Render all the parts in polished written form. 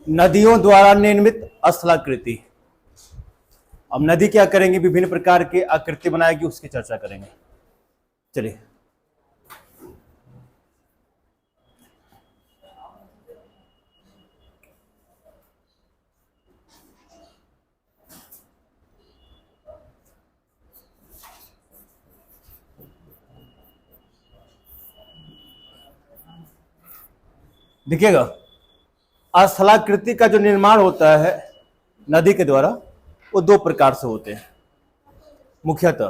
नदियों द्वारा निर्मित स्थलाकृति। अब नदी क्या करेंगे, विभिन्न प्रकार के आकृति बनाएगी, उसकी चर्चा करेंगे। चलिए, देखिएगा, स्थलाकृति का जो निर्माण होता है नदी के द्वारा, वो दो प्रकार से होते हैं मुख्यतः।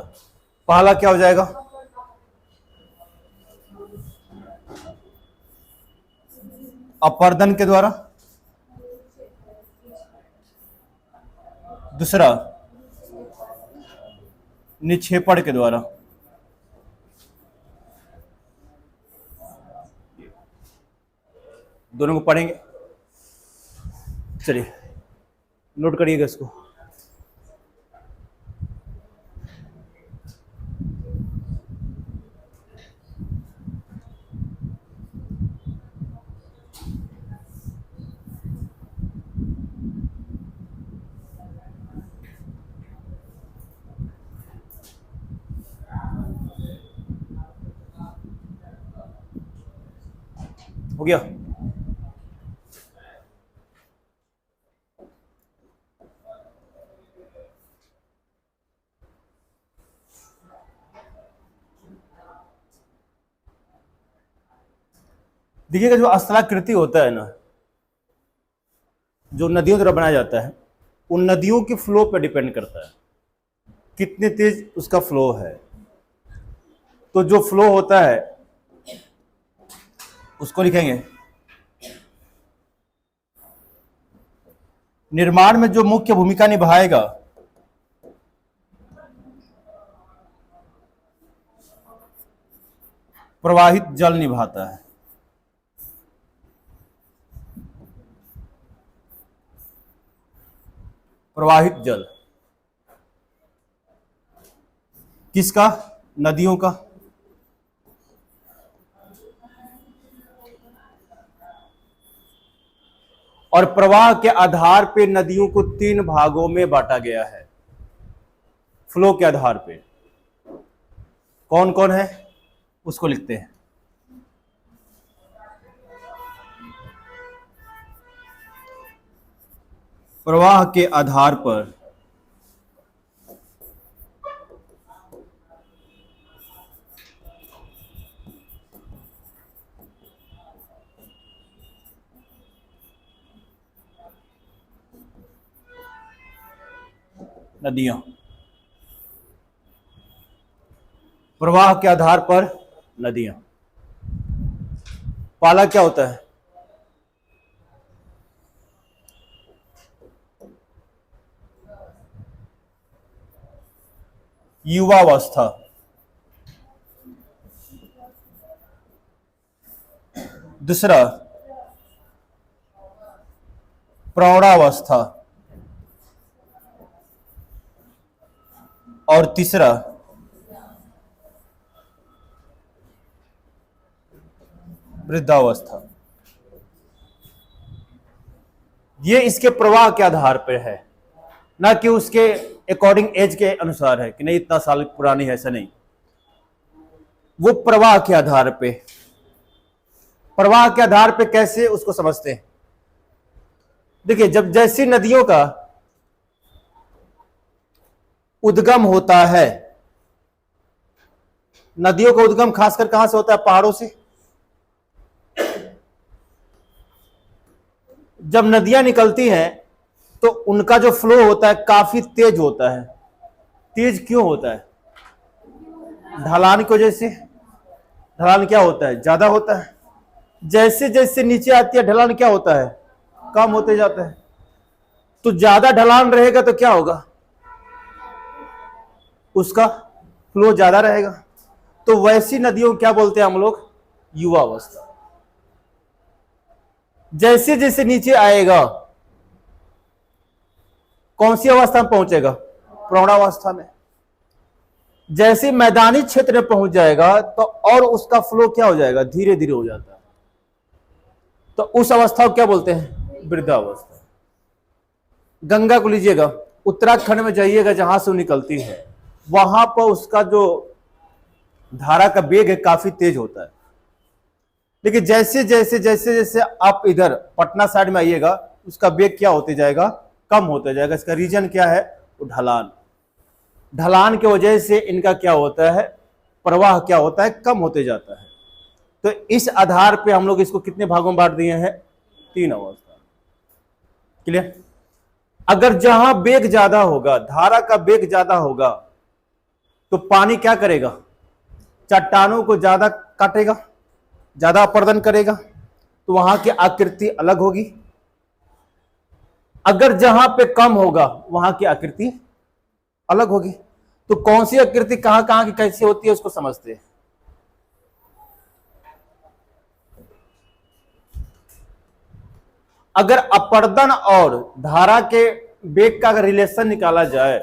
पहला क्या हो जाएगा, अपर्दन के द्वारा, दूसरा निक्षेपण के द्वारा। दोनों को पढ़ेंगे, चलिए नोट करिएगा इसको। हो गया? देखिएगा, जो स्थलाकृति होता है ना, जो नदियों द्वारा बनाया जाता है, उन नदियों के फ्लो पर डिपेंड करता है, कितने तेज उसका फ्लो है। तो जो फ्लो होता है उसको लिखेंगे, निर्माण में जो मुख्य भूमिका निभाएगा प्रवाहित जल निभाता है। प्रवाहित जल किसका? नदियों का। और प्रवाह के आधार पे नदियों को 3 भागों में बांटा गया है, फ्लो के आधार पे। कौन कौन है उसको लिखते हैं। प्रवाह के आधार पर नदियां, प्रवाह के आधार पर नदियां। पाला क्या होता है? युवावस्था। दूसरा प्रौढ़ावस्था। और तीसरा वृद्धावस्था। ये इसके प्रवाह के आधार पर है, ना कि उसके अकॉर्डिंग एज के अनुसार है कि नहीं इतना साल पुरानी है, ऐसा नहीं। वो प्रवाह के आधार पे। प्रवाह के आधार पे कैसे उसको समझते हैं? देखिए, जब जैसी नदियों का उद्गम होता है, नदियों का उद्गम खासकर कहां से होता है? पहाड़ों से। जब नदियां निकलती हैं तो उनका जो फ्लो होता है काफी तेज होता है। तेज क्यों होता है? ढलान की वजह से। ढलान क्या होता है? ज्यादा होता है। जैसे जैसे नीचे आती है ढलान क्या होता है? कम होते जाता है। तो ज्यादा ढलान रहेगा तो क्या होगा? उसका फ्लो ज्यादा रहेगा। तो वैसी नदियों को क्या बोलते हैं हम लोग? युवावस्था। जैसे जैसे नीचे आएगा कौन सी अवस्था में पहुंचेगा? प्रौढ़ावस्था में। जैसे मैदानी क्षेत्र में पहुंच जाएगा तो और उसका फ्लो क्या हो जाएगा? धीरे धीरे हो जाता है। तो उस अवस्था को क्या बोलते हैं? वृद्धावस्था। गंगा को लीजिएगा, उत्तराखंड में जाइएगा जहां से वो निकलती है, वहां पर उसका जो धारा का वेग है काफी तेज होता है। लेकिन जैसे जैसे जैसे जैसे आप इधर पटना साइड में आइएगा, उसका वेग क्या होते जाएगा, कम होते जाएगा। इसका रीजन क्या है, वो ढलान। ढलान की वजह से इनका क्या होता है, प्रवाह क्या होता है, कम होते जाता है। तो इस आधार पे हम लोग इसको कितने भागों में बांट दिए हैं, 3 अवस्था। क्लियर। अगर जहां वेग ज्यादा होगा, धारा का वेग ज्यादा होगा, तो पानी क्या करेगा, चट्टानों को ज्यादा काटेगा, ज्यादा अपर्दन करेगा, तो वहां की आकृति अलग होगी। अगर जहां पे कम होगा, वहां की आकृति अलग होगी। तो कौन सी आकृति कहां कहां की कैसी होती है उसको समझते हैं। अगर अपर्दन और धारा के वेग का अगर रिलेशन निकाला जाए,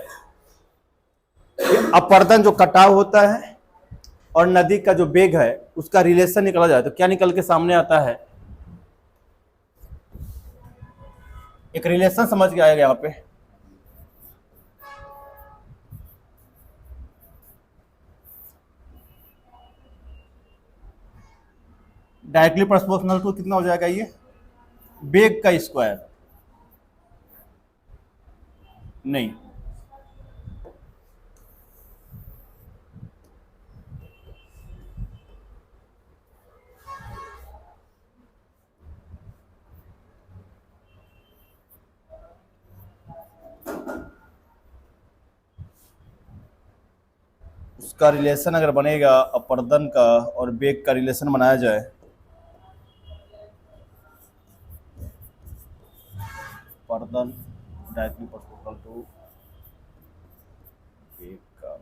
अपर्दन जो कटाव होता है और नदी का जो वेग है उसका रिलेशन निकाला जाए, तो क्या निकल के सामने आता है, एक रिलेशन समझ के आएगा यहां पे। डायरेक्टली प्रोपोर्शनल टू कितना हो जाएगा, ये वेग का स्क्वायर नहीं, उसका रिलेशन अगर बनेगा, अपर्दन का और वेग का रिलेशन बनाया जाए, अपर्दन डायरेक्टली प्रोपोर्शनल टू वेग का,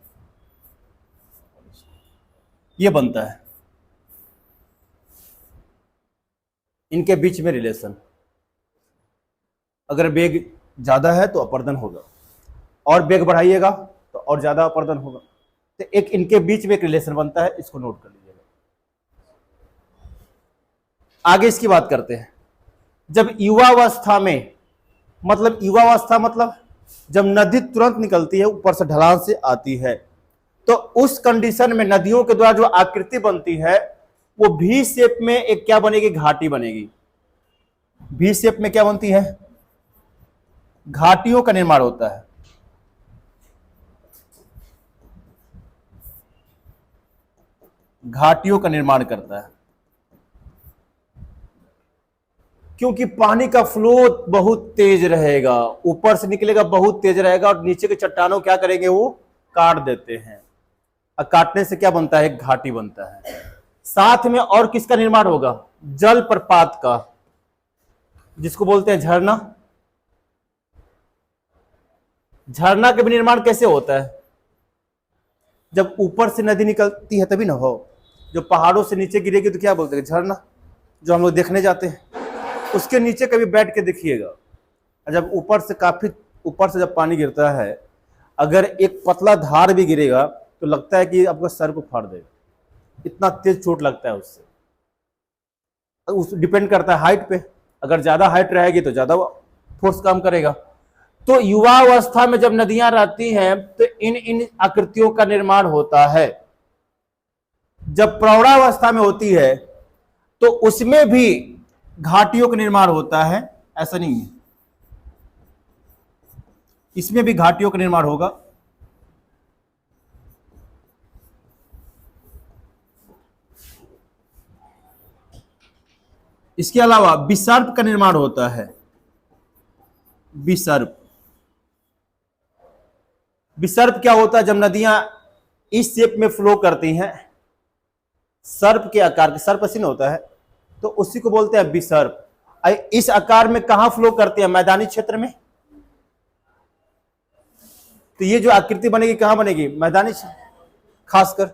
ये बनता है इनके बीच में रिलेशन। अगर वेग ज्यादा है तो अपर्दन होगा, और वेग बढ़ाइएगा तो और ज्यादा अपर्दन होगा। तो एक इनके बीच में एक रिलेशन बनता है, इसको नोट कर लीजिएगा। आगे इसकी बात करते हैं। जब युवावस्था में, मतलब युवावस्था मतलब जब नदी तुरंत निकलती है, ऊपर से ढलान से आती है, तो उस कंडीशन में नदियों के द्वारा जो आकृति बनती है वो भी शेप में एक क्या बनेगी, घाटी बनेगी। भी शेप में क्या बनती है, घाटियों का निर्माण होता है। घाटियों का निर्माण करता है, क्योंकि पानी का फ्लो बहुत तेज रहेगा, ऊपर से निकलेगा बहुत तेज रहेगा, और नीचे के चट्टानों क्या करेंगे, वो काट देते हैं, और काटने से क्या बनता है, एक घाटी बनता है। साथ में और किसका निर्माण होगा, जल प्रपात का, जिसको बोलते हैं झरना। झरना का भी निर्माण कैसे होता है, जब ऊपर से नदी निकलती है तभी ना हो। जो पहाड़ों से नीचे गिरेगी तो क्या बोलते हैं, झरना, जो हम लोग देखने जाते हैं। उसके नीचे कभी बैठ के देखिएगा, जब ऊपर से काफी ऊपर से जब पानी गिरता है, अगर एक पतला धार भी गिरेगा तो लगता है कि आपका सर को फाड़ देगा, इतना तेज चोट लगता है उससे। उस डिपेंड करता है हाइट पे, अगर ज्यादा हाइट रहेगी तो ज्यादा फोर्स काम करेगा। तो युवावस्था में जब नदियां रहती हैं तो इन इन आकृतियों का निर्माण होता है। जब प्रौढ़ावस्था में होती है तो उसमें भी घाटियों का निर्माण होता है, ऐसा नहीं है, इसमें भी घाटियों का निर्माण होगा। इसके अलावा विसर्प का निर्माण होता है। विसर्प, विसर्प क्या होता है, जब नदियां इस शेप में फ्लो करती हैं, सर्प के आकार के, सर्प ऐसे होता है, तो उसी को बोलते हैं विसर्प। इस आकार में कहां फ्लो करते हैं, मैदानी क्षेत्र में। तो ये जो आकृति बनेगी कहां बनेगी, मैदानी खासकर।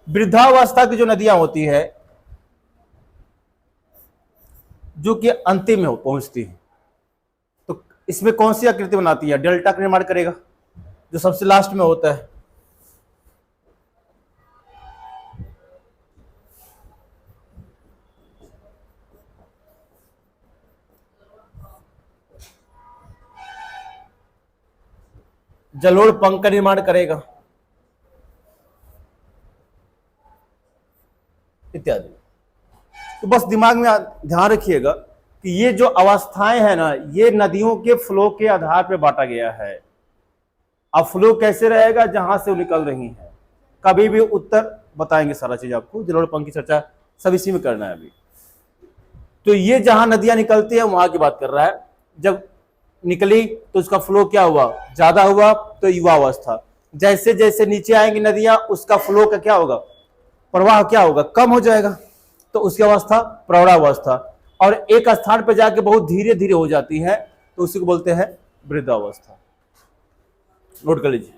वृद्धावस्था की जो नदियां होती है, जो कि अंतिम में पहुंचती है, तो इसमें कौन सी आकृति बनाती है, डेल्टा का निर्माण करेगा, जो सबसे लास्ट में होता है। जलोढ़ पंख का निर्माण करेगा, इत्यादि। तो बस दिमाग में ध्यान रखिएगा कि ये जो अवस्थाएं हैं ना, ये नदियों के फ्लो के आधार पर बांटा गया है। अब फ्लो कैसे रहेगा, जहां से वो निकल रही है, कभी भी उत्तर बताएंगे सारा चीज आपको। जलोढ़ पंख की चर्चा सब इसी में करना है अभी। तो ये जहां नदियां निकलती है वहां की बात कर रहा है। जब निकली तो उसका फ्लो क्या हुआ, ज्यादा हुआ, तो युवावस्था। जैसे जैसे नीचे आएंगी नदियां, उसका फ्लो का क्या होगा, प्रवाह क्या होगा, कम हो जाएगा, तो उसकी अवस्था प्रौढ़ावस्था। और एक स्थान पर जाके बहुत धीरे धीरे हो जाती है, तो उसी को बोलते हैं वृद्धावस्था। नोट कर लीजिए।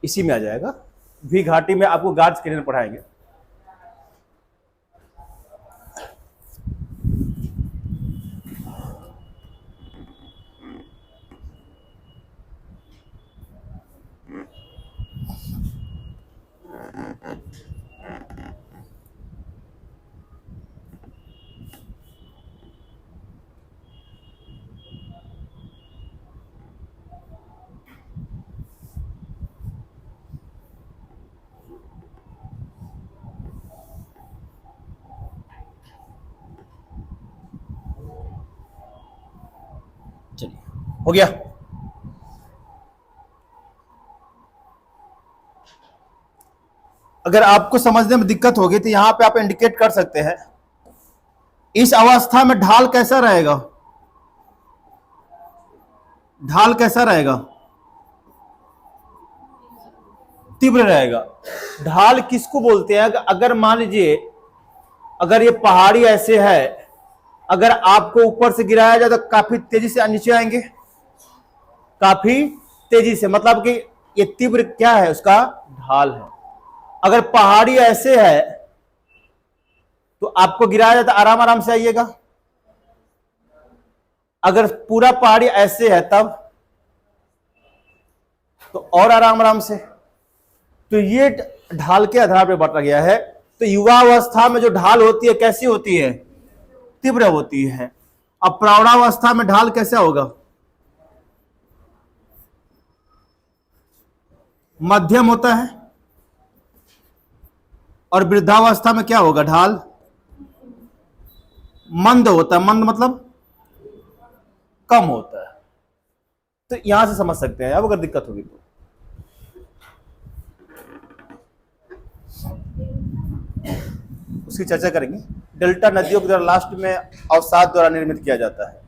इसी में आ जाएगा, भी घाटी में आपको गार्ड्स के पढ़ाएंगे। चलिए, हो गया। अगर आपको समझने में दिक्कत होगी तो यहां पे आप इंडिकेट कर सकते हैं, इस अवस्था में ढाल कैसा रहेगा, ढाल कैसा रहेगा, तीव्र रहेगा। ढाल किसको बोलते हैं, अगर मान लीजिए अगर ये पहाड़ी ऐसे है, अगर आपको ऊपर से गिराया जाए तो काफी तेजी से नीचे आएंगे, काफी तेजी से, मतलब कि ये तीव्र क्या है, उसका ढाल है। अगर पहाड़ी ऐसे है तो आपको गिराया जाए तो आराम आराम से आइएगा। अगर पूरा पहाड़ी ऐसे है तब तो और आराम आराम से। तो ये ढाल के आधार पर बांटा गया है। तो युवा अवस्था में जो ढाल होती है कैसी होती है, तीव्र होती है। अब प्रौढ़ावस्था में ढाल कैसा होगा, मध्यम होता है। और वृद्धावस्था में क्या होगा, ढाल मंद होता है। मंद मतलब कम होता है। तो यहां से समझ सकते हैं, अब अगर दिक्कत होगी तो। उसकी चर्चा करेंगे। डेल्टा नदियों के द्वारा लास्ट में अवसाद द्वारा निर्मित किया जाता है।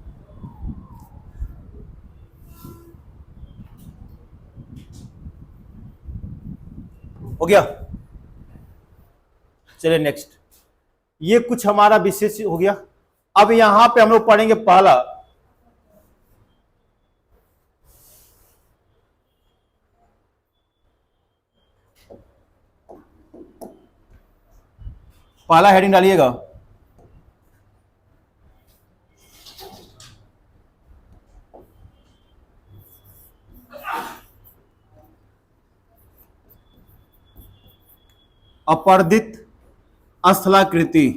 हो गया, चलिए नेक्स्ट। ये कुछ हमारा विशेष हो गया। अब यहां पे हम लोग पढ़ेंगे पहला, पहला हेडिंग डालिएगा, अपर्दित स्थलाकृति।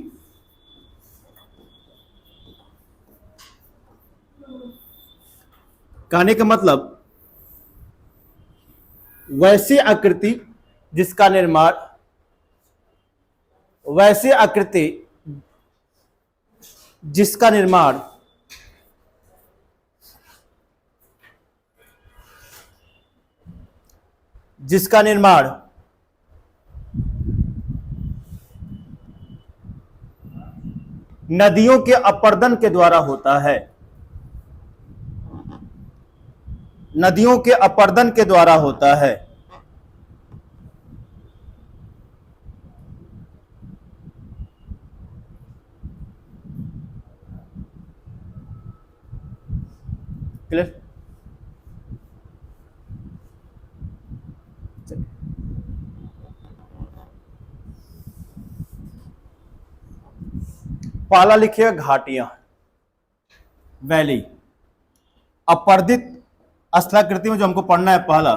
कहने का मतलब वैसी आकृति जिसका निर्माण, वैसी आकृति जिसका निर्माण जिसका निर्माण नदियों के अपर्दन के द्वारा होता है, नदियों के अपर्दन के द्वारा होता है। क्लियर? पहला लिखिएगा घाटियां, वैली। अपर्दित स्थलाकृति में जो हमको पढ़ना है पहला,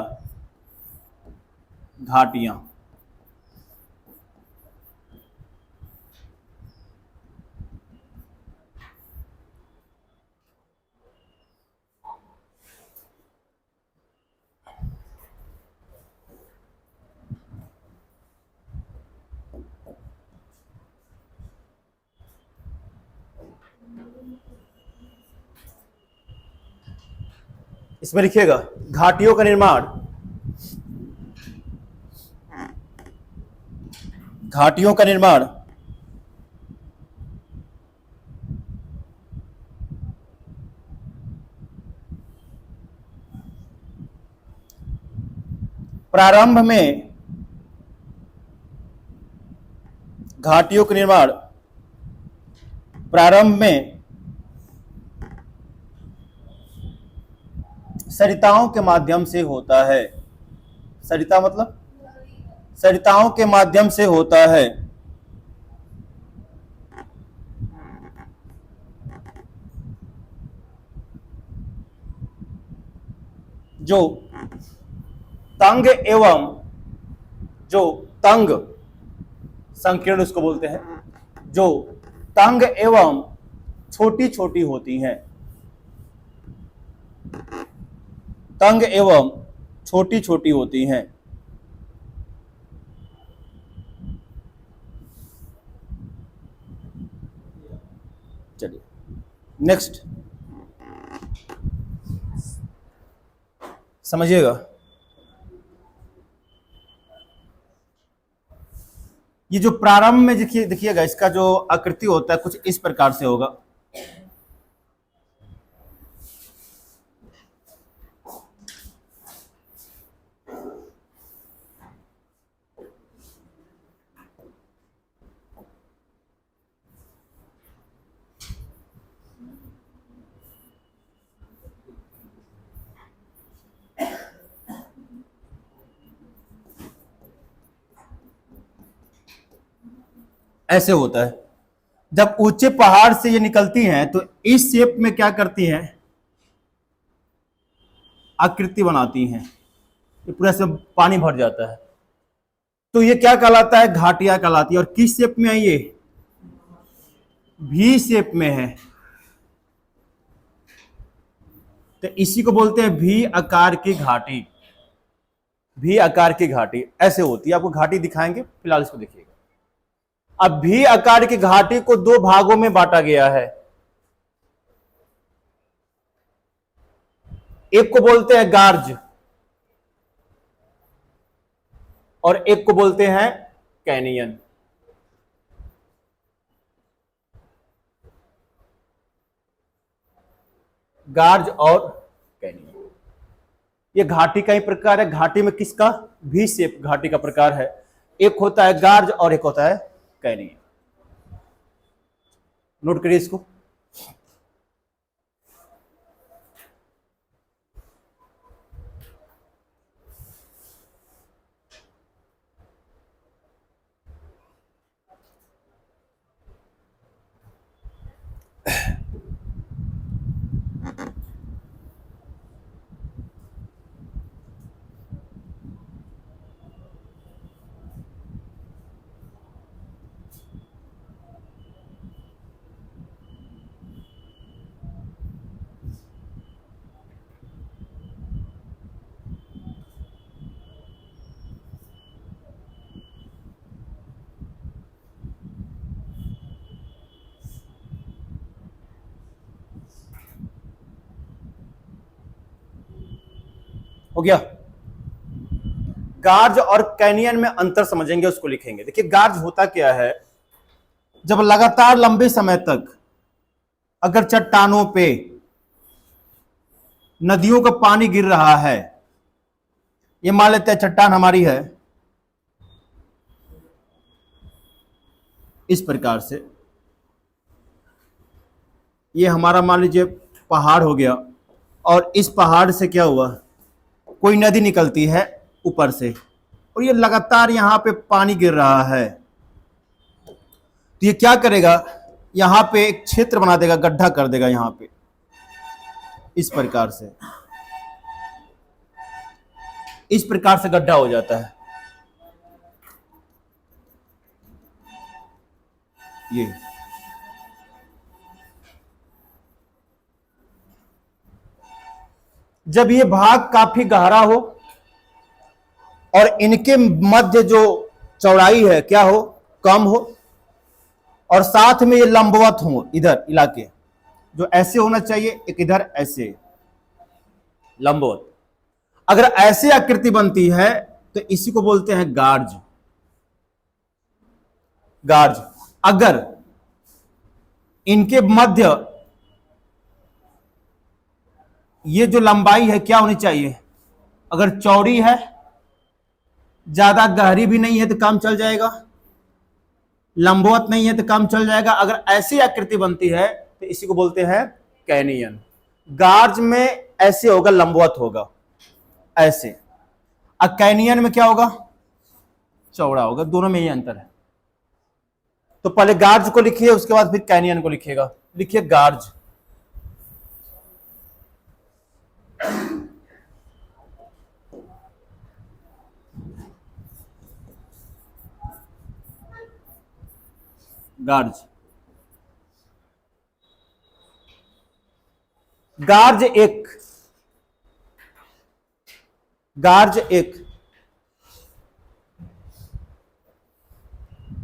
घाटियां। इसमें लिखिएगा घाटियों का निर्माण, घाटियों का निर्माण प्रारंभ में, घाटियों का निर्माण प्रारंभ में सरिताओं के माध्यम से होता है। सरिता मतलब सरिताओं के माध्यम से होता है। जो तंग एवं, जो तंग संकीर्ण उसको बोलते हैं, जो तंग एवं छोटी छोटी होती हैं, तंग एवं छोटी छोटी होती हैं। चलिए नेक्स्ट समझिएगा। ये जो प्रारंभ में देखिएगा, इसका जो आकृति होता है कुछ इस प्रकार से होगा। ऐसे होता है। जब ऊंचे पहाड़ से ये निकलती हैं तो इस शेप में क्या करती हैं, आकृति बनाती हैं, ये पूरा सब पानी भर जाता है। तो ये क्या कहलाता है, घाटियां कहलाती है। और किस शेप में है ये, भी शेप में है। तो इसी को बोलते हैं भी आकार की घाटी। भी आकार की घाटी ऐसे होती है। आपको घाटी दिखाएंगे, फिलहाल इसको देखिएगा। अब भी आकार की घाटी को दो भागों में बांटा गया है। एक को बोलते हैं गार्ज और एक को बोलते हैं कैनियन। गार्ज और कैनियन, ये घाटी का ही प्रकार है। घाटी में किसका, भी शेप घाटी का प्रकार है। एक होता है गार्ज और एक होता है कैनियन। नोट करिए इसको। हो गया। गार्ज और कैनियन में अंतर समझेंगे, उसको लिखेंगे। देखिए गार्ज होता क्या है, जब लगातार लंबे समय तक अगर चट्टानों पे नदियों का पानी गिर रहा है, ये मान लेते हैं चट्टान हमारी है इस प्रकार से, ये हमारा मान लीजिए पहाड़ हो गया, और इस पहाड़ से क्या हुआ, कोई नदी निकलती है ऊपर से और ये लगातार यहां पे पानी गिर रहा है। तो ये क्या करेगा, यहां पे एक क्षेत्र बना देगा, गड्ढा कर देगा यहां पे इस प्रकार से, इस प्रकार से गड्ढा हो जाता है। ये जब ये भाग काफी गहरा हो और इनके मध्य जो चौड़ाई है क्या हो, कम हो, और साथ में ये लंबवत हो, इधर इलाके जो ऐसे होना चाहिए, एक इधर ऐसे, लंबवत। अगर ऐसी आकृति बनती है तो इसी को बोलते हैं गार्ज। गार्ज। अगर इनके मध्य ये जो लंबाई है क्या होनी चाहिए, अगर चौड़ी है, ज्यादा गहरी भी नहीं है तो काम चल जाएगा, लंबवत नहीं है तो काम चल जाएगा। अगर ऐसी आकृति बनती है तो इसी को बोलते हैं कैनियन। गार्ज में ऐसे होगा, लंबवत होगा ऐसे। अब कैनियन में क्या होगा, चौड़ा होगा। दोनों में ही अंतर है। तो पहले गार्ज को लिखिए, उसके बाद फिर कैनियन को लिखिएगा। लिखिए गार्ज। गार्ज। गार्ज एक, गार्ज एक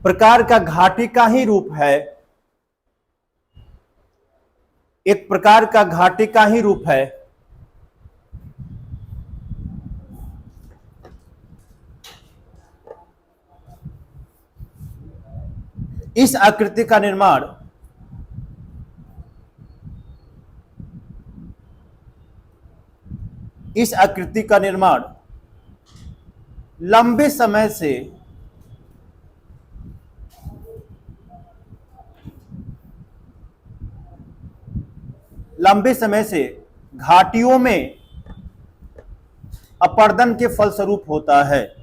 प्रकार का घाटी का ही रूप है, एक प्रकार का घाटी का ही रूप है। इस आकृति का निर्माण इस आकृति का निर्माण लंबे समय से घाटियों में अपर्दन के फलस्वरूप होता है।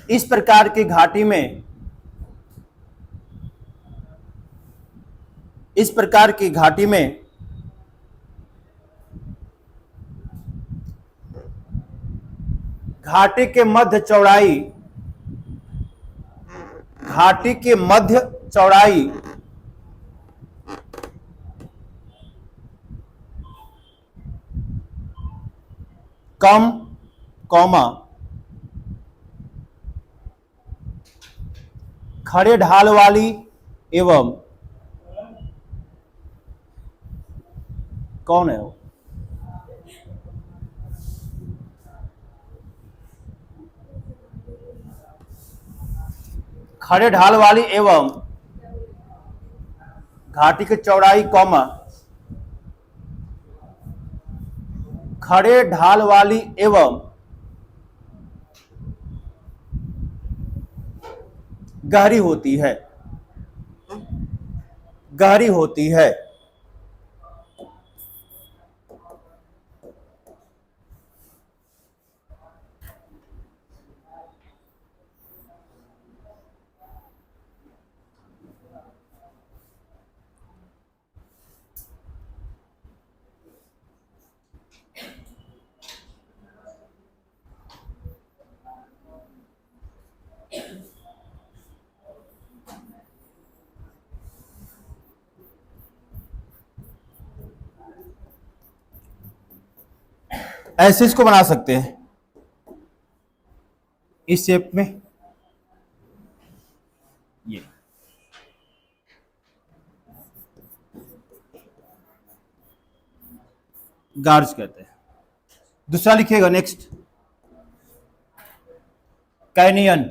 इस प्रकार की घाटी में घाटी के मध्य चौड़ाई कम, कौमा खड़े ढाल वाली एवं, कौन है वो, खड़े ढाल वाली एवं घाटी की चौड़ाई कौमा खड़े ढाल वाली एवं गहरी होती है। ऐसे इसको बना सकते हैं इस शेप में, ये गार्ज कहते हैं। दूसरा लिखिएगा नेक्स्ट, कैनियन।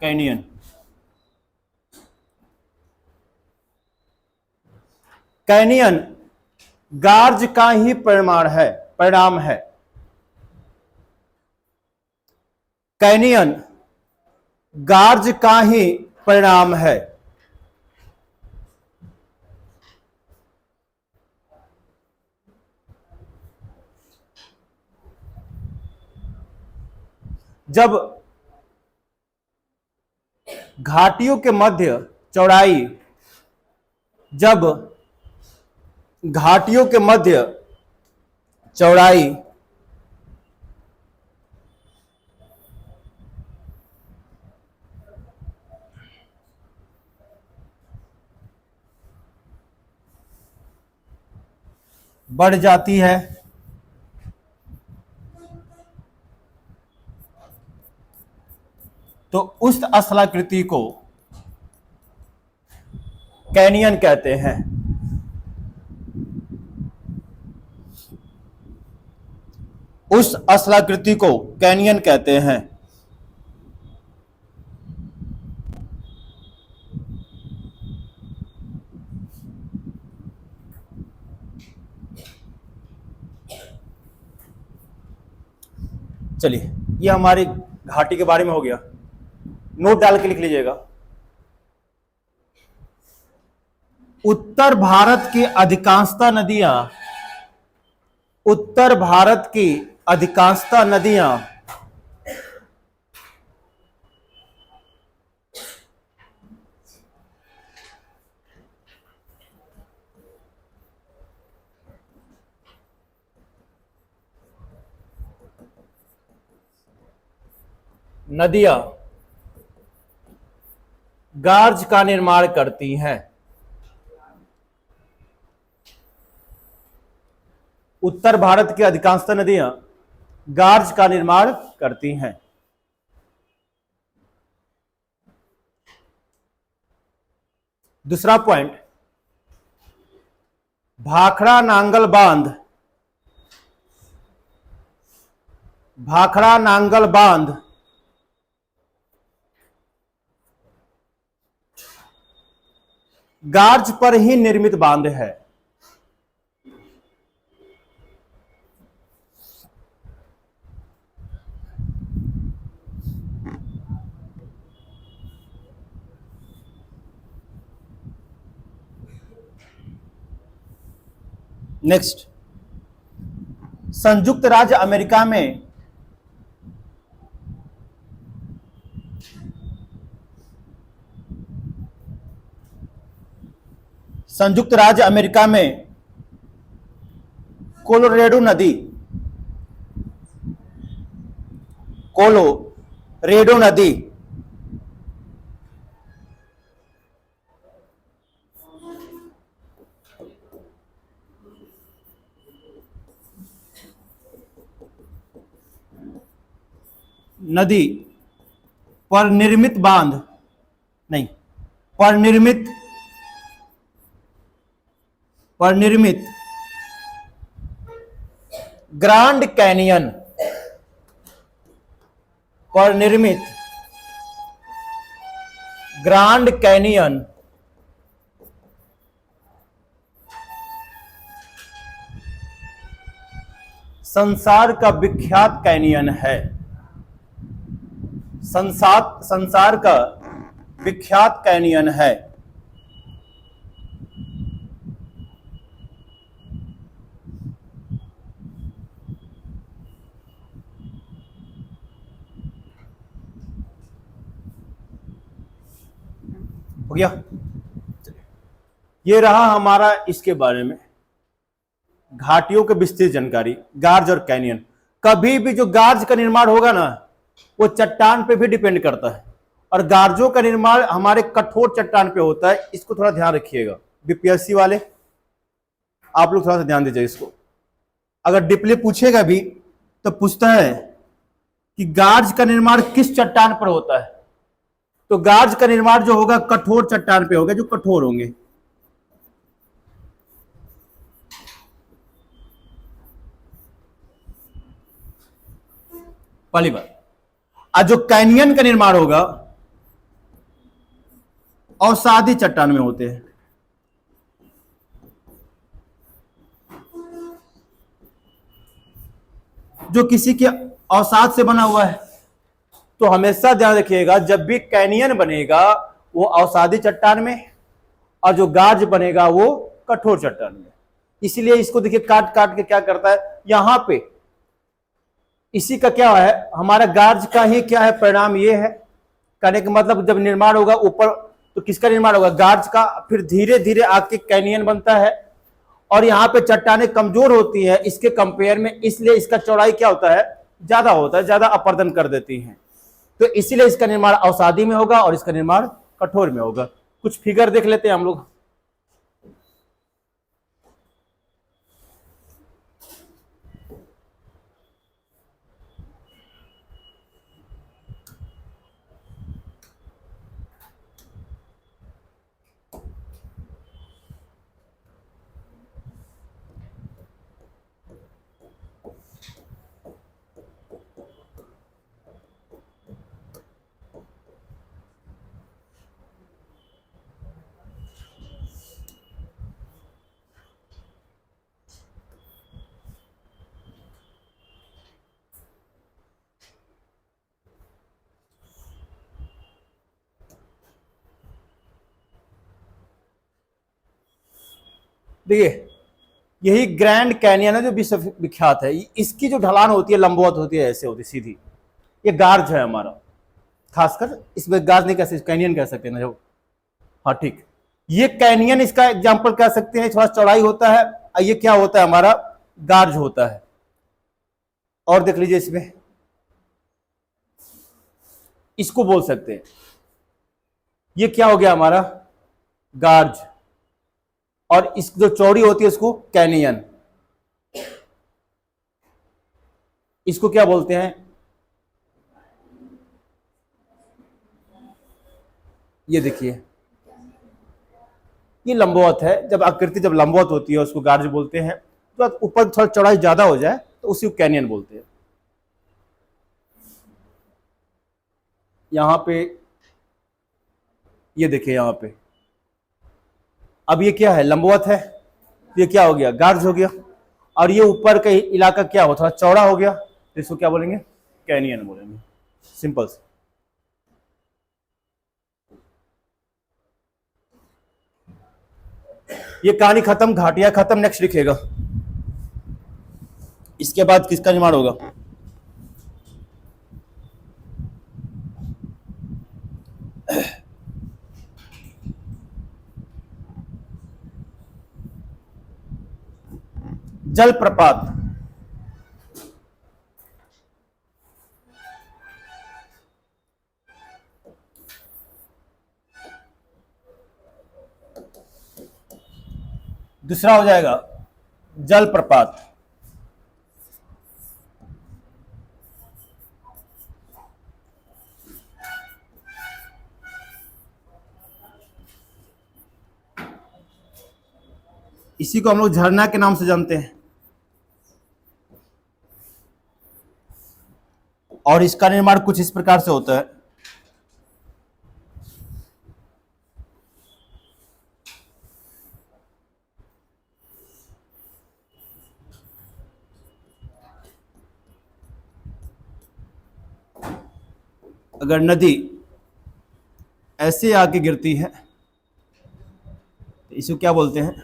कैनियन कैनियन गार्ज का ही परिणाम है। कैनियन गार्ज का ही परिणाम है। जब घाटियों के मध्य चौड़ाई बढ़ जाती है, तो उस स्थलाकृति को कैनियन कहते हैं। उस स्थलाकृति को कैनियन कहते हैं। चलिए, ये हमारी घाटी के बारे में हो गया। नोट डाल के लिख लीजिएगा। उत्तर भारत की अधिकांशतः नदियां, उत्तर भारत की अधिकांशतः नदियां नदियां गार्ज का निर्माण करती हैं। उत्तर भारत की अधिकांशतः नदियां गार्ज का निर्माण करती हैं। दूसरा पॉइंट, भाखड़ा नांगल बांध, भाखड़ा नांगल बांध गार्ज पर ही निर्मित बांध है। नेक्स्ट, संयुक्त राज्य अमेरिका में संयुक्त राज्य अमेरिका में कोलोरेडो नदी, कोलोरेडो नदी नदी पर निर्मित बांध नहीं, पर निर्मित ग्रांड कैनियन, पर निर्मित ग्रांड कैनियन संसार का विख्यात कैनियन है। संसार का विख्यात कैनियन है। हो गया। ये रहा हमारा इसके बारे में घाटियों के विस्तृत जानकारी, गार्ज और कैनियन। कभी भी जो गार्ज का निर्माण होगा ना, वो चट्टान पे भी डिपेंड करता है, और गार्जों का निर्माण हमारे कठोर चट्टान पे होता है। इसको थोड़ा ध्यान रखिएगा, बीपीएससी वाले आप लोग थोड़ा सा ध्यान दीजिए इसको। अगर डिप्ली पूछेगा भी तो पूछता है कि गार्ज का निर्माण किस चट्टान पर होता है, तो गार्ज का निर्माण जो होगा कठोर चट्टान पे होगा, जो कठोर होंगे। पहली बात। आज जो कैनियन का निर्माण होगा अवसादी चट्टान में होते हैं। जो किसी के अवसाद से बना हुआ है, तो हमेशा ध्यान रखिएगा जब भी कैनियन बनेगा वो अवसादी चट्टान में, और जो गार्ज बनेगा वो कठोर चट्टान में। इसीलिए इसको देखिए काट काट के क्या करता है यहां पे, इसी का क्या है हमारा गार्ज का ही क्या है परिणाम ये है। कहने का मतलब जब निर्माण होगा ऊपर तो किसका निर्माण होगा, गार्ज का, फिर धीरे धीरे आके कैनियन बनता है। और यहाँ पे चट्टानें कमजोर होती है इसके कंपेयर में, इसलिए इसका चौड़ाई क्या होता है ज्यादा होता है, ज्यादा अपर्दन कर देती हैं। तो इसीलिए इसका निर्माण अवसादी में होगा और इसका निर्माण कठोर में होगा। कुछ फिगर देख लेते हैं हम लोग। देखिए, यही ग्रैंड कैनियन है जो विश्व विख्यात है। इसकी जो ढलान होती है लंबवत होती है, ऐसे होती है सीधी। ये गार्ज है हमारा, खासकर इसमें गार्ज नहीं कह सकते, कैनियन कह सकते हैं ना जो। हाँ ठीक, ये कैनियन इसका एग्जाम्पल कह सकते हैं, थोड़ा चौड़ाई होता है। ये क्या होता है हमारा, गार्ज होता है। और देख लीजिए इसमें, इसको बोल सकते हैं, ये क्या हो गया हमारा, गार्ज। और इस जो चौड़ी होती है उसको कैनियन। इसको क्या बोलते हैं, ये देखिए, ये लंबवत है। जब आकृति जब लंबवत होती है उसको गार्ज बोलते हैं। तो ऊपर थोड़ा चौड़ाई ज्यादा हो जाए तो उसी को कैनियन बोलते हैं। यहां पे ये देखिए, यहां पे अब ये क्या है, लंबवत है, ये क्या हो गया, गार्ज हो गया। और ये ऊपर का इलाका क्या हो, थोड़ा चौड़ा हो गया, तो इसको क्या बोलेंगे, कैनियन बोलेंगे। सिंपल से। ये कहानी खत्म, घाटिया खत्म। नेक्स्ट लिखेगा, इसके बाद किसका निर्माण होगा। जलप्रपात। दूसरा हो जाएगा जलप्रपात। इसी को हम लोग झरना के नाम से जानते हैं। और इसका निर्माण कुछ इस प्रकार से होता है। अगर नदी ऐसे आके गिरती है तो इसको क्या बोलते हैं,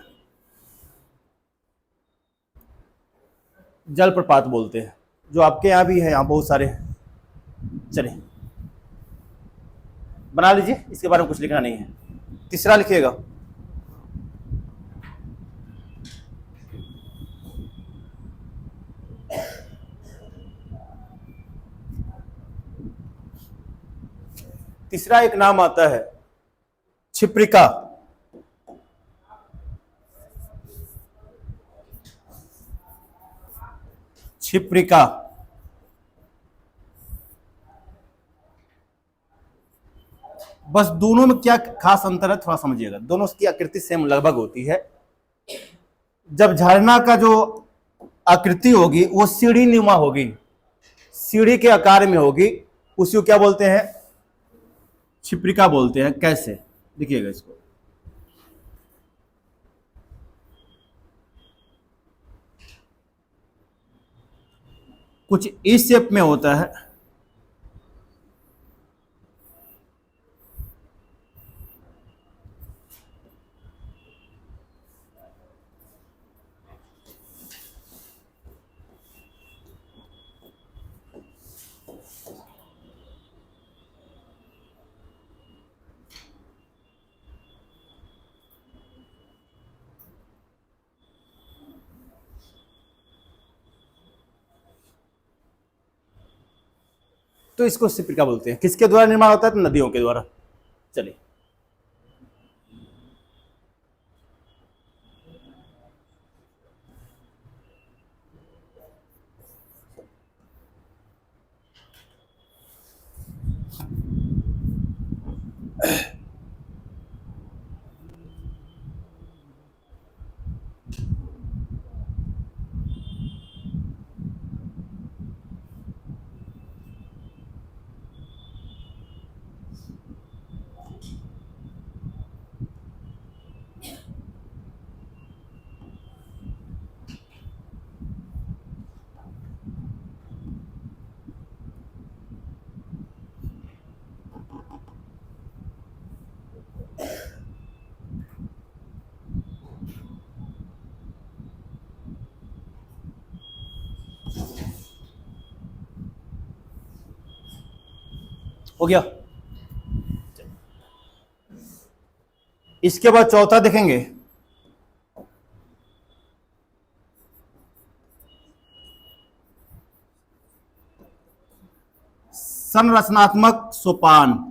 जलप्रपात बोलते हैं। जो आपके यहाँ भी है, यहाँ बहुत सारे। चलिए बना लीजिए, इसके बारे में कुछ लिखना नहीं है। तीसरा लिखिएगा, तीसरा एक नाम आता है क्षिप्रिका। क्षिप्रिका। बस दोनों में क्या खास अंतर है थोड़ा समझिएगा। दोनों की आकृति सेम लगभग होती है। जब झरना का जो आकृति होगी वो सीढ़ी नुमा होगी, सीढ़ी के आकार में होगी, उसी को क्या बोलते हैं, क्षिप्रिका बोलते हैं। कैसे, देखिएगा इसको, कुछ इस शेप में होता है। तो इसको क्षिप्रिका बोलते हैं। किसके द्वारा निर्माण होता है, तो नदियों के द्वारा। चलिए, हो गया। इसके बाद चौथा देखेंगे, संरचनात्मक सोपान।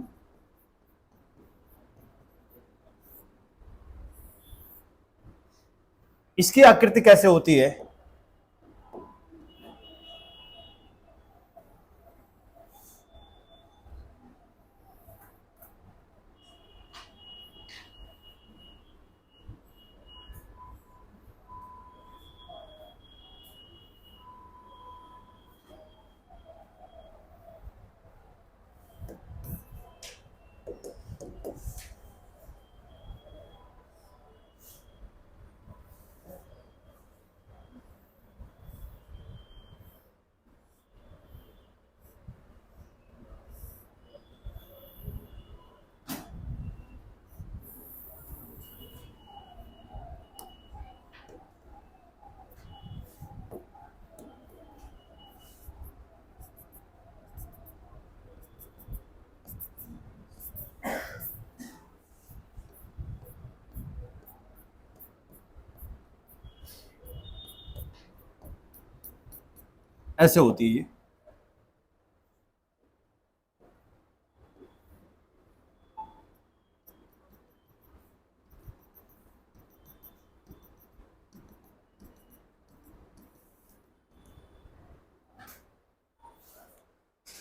इसकी आकृति कैसे होती है? ऐसे होती है।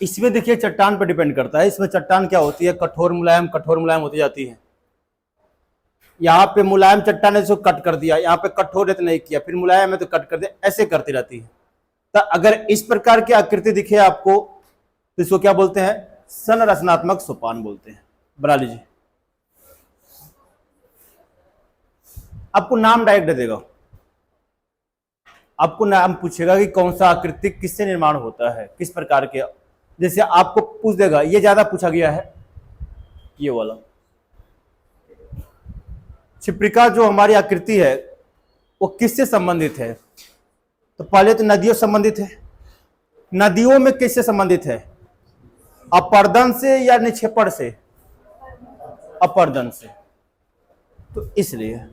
इसमें देखिए चट्टान पर डिपेंड करता है। इसमें चट्टान क्या होती है, कठोर मुलायम होती जाती है। यहाँ पे मुलायम चट्टान है, इसको कट कर दिया, यहाँ पे कठोर है तो नहीं किया, फिर मुलायम है तो कट कर दिया, ऐसे करती रहती है। तो अगर इस प्रकार की आकृति दिखे आपको तो इसको क्या बोलते हैं, संरचनात्मक सोपान बोलते हैं। बना लीजिए। आपको नाम डायरेक्ट दे देगा, आपको नाम पूछेगा कि कौन सा आकृति किससे निर्माण होता है, किस प्रकार के। जैसे आपको पूछ देगा, ये ज्यादा पूछा गया है, ये वाला छिप्रिका जो हमारी आकृति है वो किससे संबंधित है? तो पहले तो नदियों से संबंधित है। नदियों में किससे संबंधित है, अपर्दन से या निक्षेपण से? अपर्दन से। तो इसलिए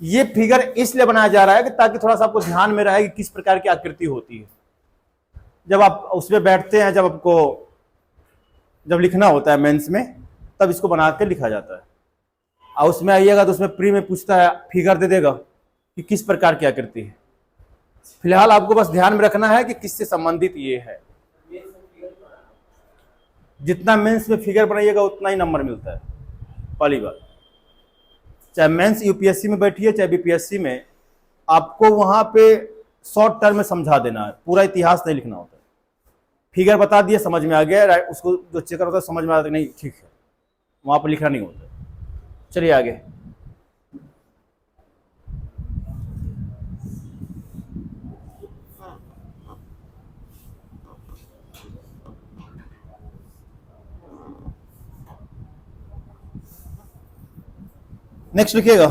ये फिगर इसलिए बनाया जा रहा है कि ताकि थोड़ा सा आपको ध्यान में रहे कि किस प्रकार की आकृति होती है। जब आप उसमें बैठते हैं, जब लिखना होता है मेंस में, तब इसको बना के लिखा जाता है। और उसमें आइएगा तो उसमें प्री में पूछता है, फिगर दे देगा कि किस प्रकार की आकृति है। फिलहाल आपको बस ध्यान में रखना है कि किससे संबंधित ये है। जितना मेंस में फिगर बनाइएगा उतना ही नंबर मिलता है। पहली बात, चाहे मेंस यूपीएससी में बैठिए चाहे बीपीएससी में, आपको वहां पे शॉर्ट टर्म में समझा देना है, पूरा इतिहास नहीं लिखना होता है। फिगर बता दिए, समझ में आ गया, उसको जो चेकर होता है समझ में आता है, नहीं ठीक है, वहां पर लिखना नहीं होता। चलिए आगे। नेक्स्ट लिखिएगा,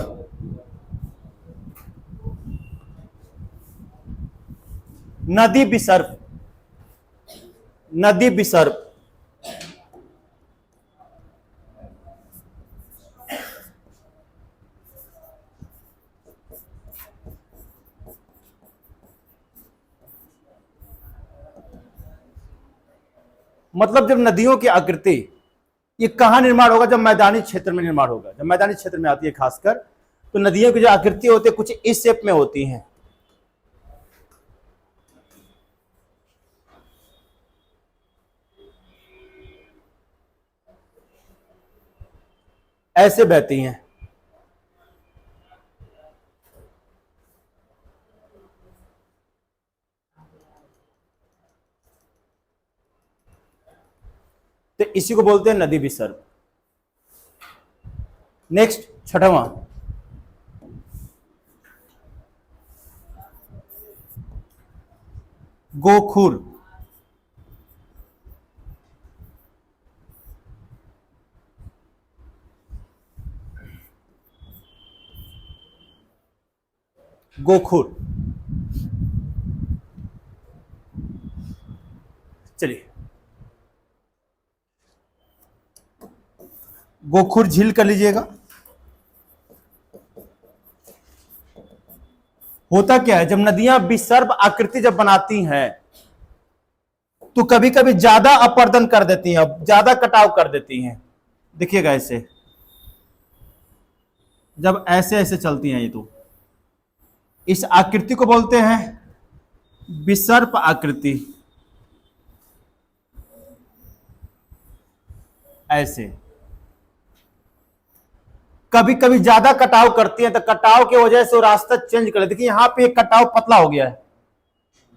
नदी विसर्प। नदी विसर्प मतलब जब नदियों की आकृति, ये कहां निर्माण होगा, जब मैदानी क्षेत्र में निर्माण होगा। जब मैदानी क्षेत्र में आती है खासकर, तो नदियों की जो आकृति होती है कुछ इस शेप में होती हैं। ऐसे बहती हैं। तो इसी को बोलते हैं नदी विसर्प। नेक्स्ट छठवां, गोखुर। गोखुर, चलिए गोखुर झील कर लीजिएगा। होता क्या है, जब नदियां विसर्प आकृति जब बनाती हैं तो कभी कभी ज्यादा अपर्दन कर देती हैं, ज्यादा कटाव कर देती हैं। देखिएगा ऐसे, जब ऐसे ऐसे चलती हैं ये, तो इस आकृति को बोलते हैं विसर्प आकृति। ऐसे कभी कभी ज्यादा कटाव करती है, तो कटाव की वजह से वो रास्ता चेंज कर, देखिए यहां पे एक कटाव पतला हो गया है,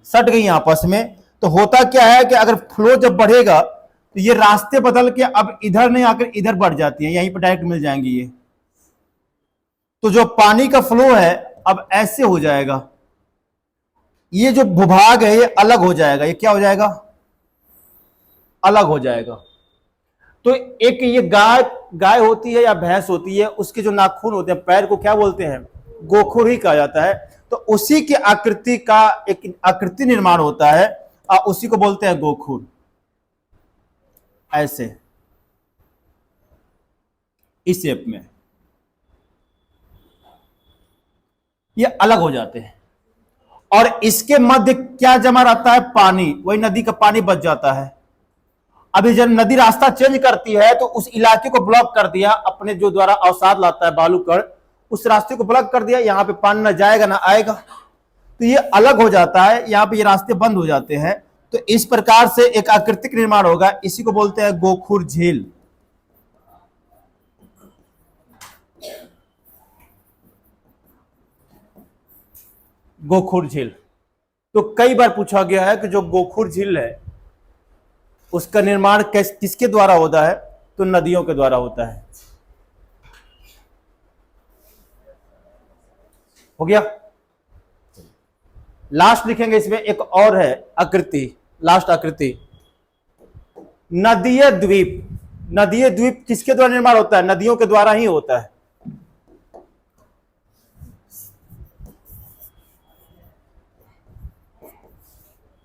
सट गई आपस में। तो होता क्या है कि अगर फ्लो जब बढ़ेगा तो ये रास्ते बदल के अब इधर नहीं आकर इधर बढ़ जाती है, यहीं पर डायरेक्ट मिल जाएंगी ये। तो जो पानी का फ्लो है अब ऐसे हो जाएगा, ये जो भूभाग है ये अलग हो जाएगा। ये क्या हो जाएगा, अलग हो जाएगा। तो एक ये गाय गाय होती है या भैंस होती है, उसके जो नाखून होते हैं पैर को क्या बोलते हैं, गोखुर ही कहा जाता है। तो उसी की आकृति का एक आकृति निर्माण होता है और उसी को बोलते हैं गोखुर। ऐसे इस शेप में ये अलग हो जाते हैं, और इसके मध्य क्या जमा रहता है, पानी, वही नदी का पानी बच जाता है। अभी जब नदी रास्ता चेंज करती है तो उस इलाके को ब्लॉक कर दिया, अपने जो द्वारा अवसाद लाता है बालू कण, उस रास्ते को ब्लॉक कर दिया, यहां पे पानी ना जाएगा ना आएगा, तो ये अलग हो जाता है, यहां पे ये रास्ते बंद हो जाते हैं। तो इस प्रकार से एक आकृतिक निर्माण होगा, इसी को बोलते हैं गोखुर झील। गोखुर झील। तो कई बार पूछा गया है कि जो गोखुर झील है उसका निर्माण किसके द्वारा होता है, तो नदियों के द्वारा होता है। हो गया। लास्ट लिखेंगे इसमें, एक और है आकृति, लास्ट आकृति, नदीय द्वीप। नदीय द्वीप किसके द्वारा निर्माण होता है, नदियों के द्वारा ही होता है।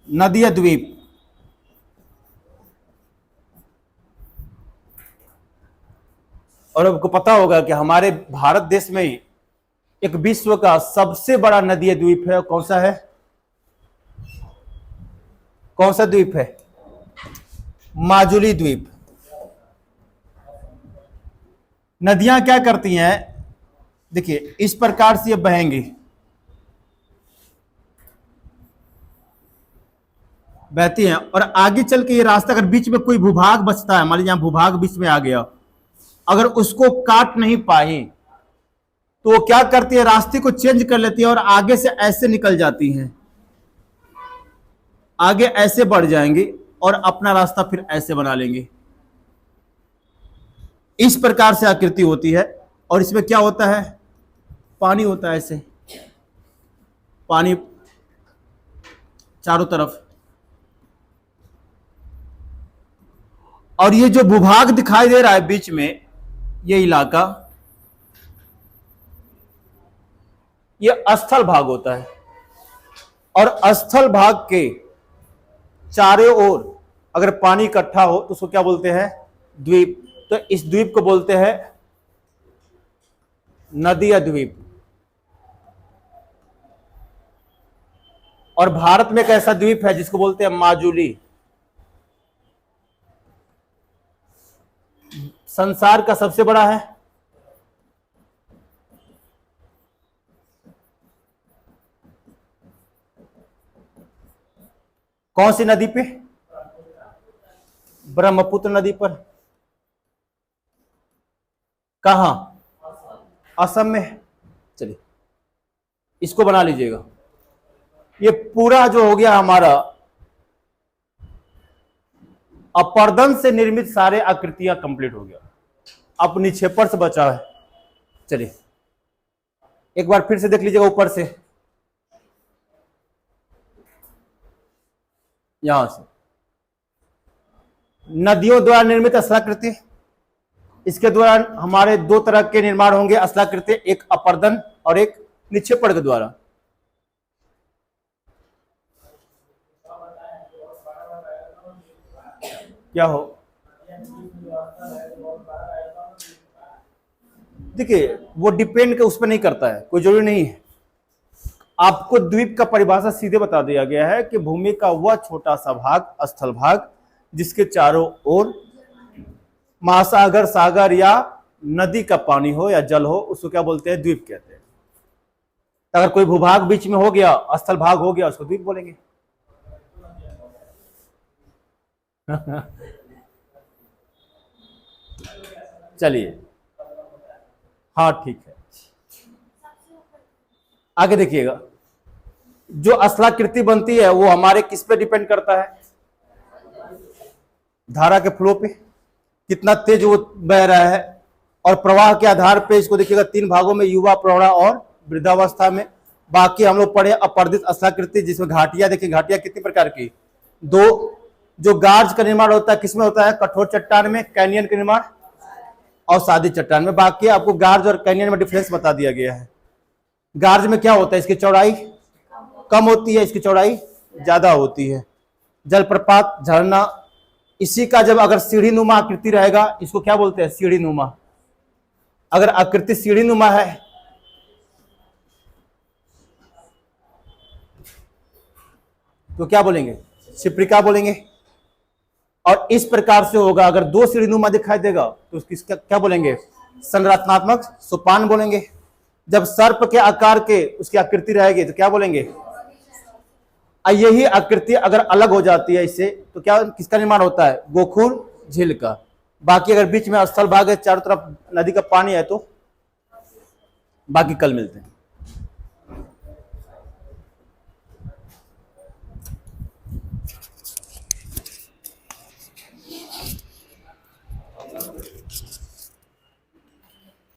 नदीय द्वीप, और आपको पता होगा कि हमारे भारत देश में ही एक विश्व का सबसे बड़ा नदीय द्वीप है, कौन सा है, कौन सा द्वीप है, माजुली द्वीप। नदियां क्या करती हैं, देखिए इस प्रकार से ये बहेंगी, बहती हैं, और आगे चल के ये रास्ता, अगर बीच में कोई भूभाग बचता है, मान लीजिए यहां भूभाग बीच में आ गया, अगर उसको काट नहीं पाई तो वो क्या करती है, रास्ते को चेंज कर लेती है और आगे से ऐसे निकल जाती हैं, आगे ऐसे बढ़ जाएंगे और अपना रास्ता फिर ऐसे बना लेंगे। इस प्रकार से आकृति होती है, और इसमें क्या होता है, पानी होता है, ऐसे पानी चारों तरफ, और ये जो भूभाग दिखाई दे रहा है बीच में, ये इलाका, ये स्थल भाग होता है, और स्थल भाग के चारों ओर अगर पानी इकट्ठा हो तो उसको क्या बोलते हैं, द्वीप। तो इस द्वीप को बोलते हैं नदीय द्वीप। और भारत में एक ऐसा द्वीप है जिसको बोलते हैं माजुली। संसार का सबसे बड़ा है, कौन सी नदी पे, ब्रह्मपुत्र नदी पर। कहां, असम में। चलिए इसको बना लीजिएगा। ये पूरा जो हो गया हमारा अपर्दन से निर्मित सारे आकृतियां कंप्लीट हो गया, अब निक्षेपण से बचा है। चलिए एक बार फिर से देख लीजिएगा ऊपर से, यहां से नदियों द्वारा निर्मित असलाकृति, इसके द्वारा हमारे दो तरह के निर्माण होंगे असलाकृति, एक अपर्दन और एक निक्षेपण के द्वारा। क्या हो, देखिए वो डिपेंड उस पर नहीं करता है, कोई जरूरी नहीं है। आपको द्वीप का परिभाषा सीधे बता दिया गया है कि भूमि का वह छोटा सा भाग, स्थल भाग, जिसके चारों ओर महासागर, सागर या नदी का पानी हो या जल हो, उसको क्या बोलते हैं? द्वीप कहते हैं। अगर कोई भूभाग बीच में हो गया, स्थल भाग हो गया, उसको द्वीप बोलेंगे। चलिए, हाँ ठीक है। आगे देखिएगा, जो अस्लाकृति बनती है वो हमारे किस पे डिपेंड करता है? धारा के फ्लो पे, कितना तेज वो बह रहा है। और प्रवाह के आधार पे इसको देखिएगा 3 भागों में, युवा, प्रौढ़ा और वृद्धावस्था में। बाकी हम लोग पढ़े अपर्दित अस्लाकृति, जिसमें घाटियां, देखिए घाटियां कितनी प्रकार की? 2। जो गार्ज का निर्माण होता है किसमें होता है? कठोर चट्टान में, कैनियन का निर्माण, और सादी चट्टान में। बाकी आपको गार्ज और कैनियन में डिफरेंस बता दिया गया है। गार्ज में क्या होता है? इसकी चौड़ाई कम होती है, इसकी चौड़ाई ज्यादा होती है। जलप्रपात, झरना, इसी का जब अगर सीढ़ी नुमा आकृति रहेगा, इसको क्या बोलते हैं? सीढ़ी नुमा। अगर आकृति सीढ़ी नुमा है तो क्या बोलेंगे? शिप्रिका बोलेंगे। और इस प्रकार से होगा, अगर 2 सीढ़ी नुमा दिखाई देगा तो उसकी क्या बोलेंगे? संरचनात्मक सोपान बोलेंगे। जब सर्प के आकार के उसकी आकृति रहेगी तो क्या बोलेंगे? यही आकृति अगर अलग हो जाती है इससे तो क्या, किसका निर्माण होता है? गोखूर, झील का। बाकी अगर बीच में स्थल भाग है, चारों तरफ नदी का पानी है, तो बाकी कल मिलते हैं।